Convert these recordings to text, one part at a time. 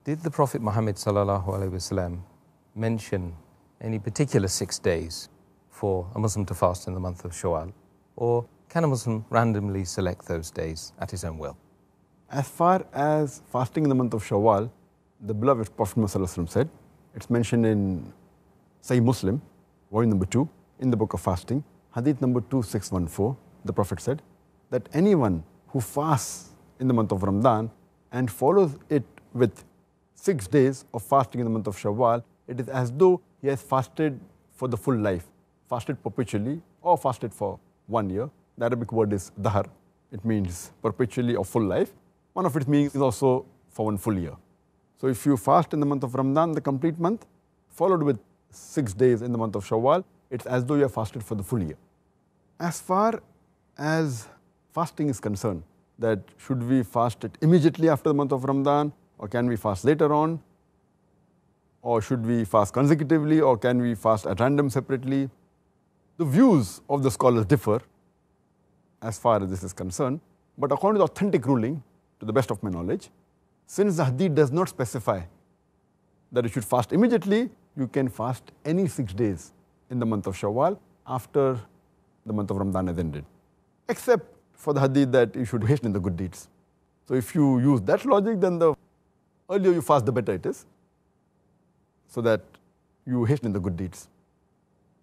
Did the Prophet Muhammad ﷺ mention any particular 6 days for a Muslim to fast in the month of Shawwal? Or can a Muslim randomly select those days at his own will? As far as fasting in the month of Shawwal, the beloved Prophet Muhammad said, it's mentioned in Sahih Muslim, volume number 2, in the book of fasting, hadith number 2614, the Prophet said that anyone who fasts in the month of Ramadan and follows it with 6 days of fasting in the month of Shawwal, it is as though he has fasted for the full life, fasted perpetually or fasted for 1 year. The Arabic word is dahar. It means perpetually or full life. One of its meanings is also for 1 full year. So if you fast in the month of Ramadan, the complete month, followed with 6 days in the month of Shawwal, it's as though you have fasted for the full year. As far as fasting is concerned, that should we fast it immediately after the month of Ramadan, or can we fast later on, or should we fast consecutively, or can we fast at random separately? The views of the scholars differ as far as this is concerned, but according to the authentic ruling, to the best of my knowledge, since the hadith does not specify that you should fast immediately, you can fast any 6 days in the month of Shawwal after the month of Ramadan has ended, except for the hadith that you should hasten the good deeds. So if you use that logic, then the earlier you fast, the better it is, so that you hasten the good deeds.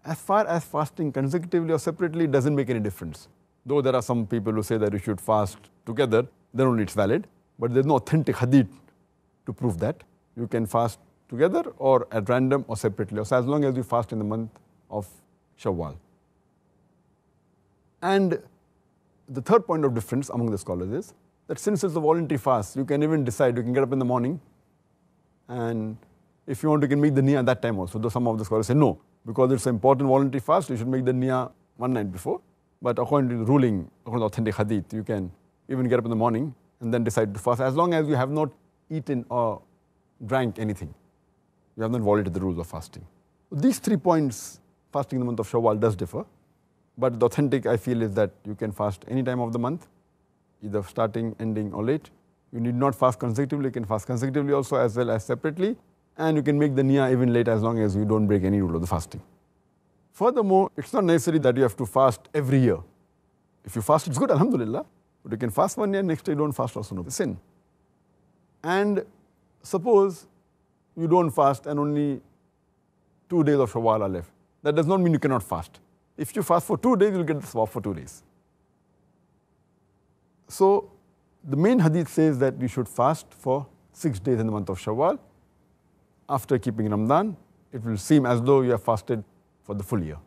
As far as fasting consecutively or separately, it doesn't make any difference. Though there are some people who say that you should fast together, then only it's valid, but there's no authentic hadith to prove that. You can fast together or at random or separately, so as long as you fast in the month of Shawwal. And the third point of difference among the scholars is that since it's a voluntary fast, you can even decide, you can get up in the morning, and if you want, you can make the niyyah at that time also. Though some of the scholars say no, because it's an important voluntary fast, you should make the niyyah one night before. But according to the ruling, according to authentic hadith, you can even get up in the morning and then decide to fast, as long as you have not eaten or drank anything. You have not violated the rules of fasting. These 3 points, fasting in the month of Shawwal does differ. But the authentic, I feel, is that you can fast any time of the month, either starting, ending, or late. You need not fast consecutively. You can fast consecutively also as well as separately. And you can make the niyyah even late as long as you don't break any rule of the fasting. Furthermore, it's not necessary that you have to fast every year. If you fast, it's good, alhamdulillah. But you can fast 1 year, next day you don't fast, also no sin. And suppose you don't fast and only 2 days of Shawwal are left. That does not mean you cannot fast. If you fast for 2 days, you'll get the sawab for 2 days. So the main hadith says that you should fast for 6 days in the month of Shawwal. After keeping Ramadan, it will seem as though you have fasted for the full year.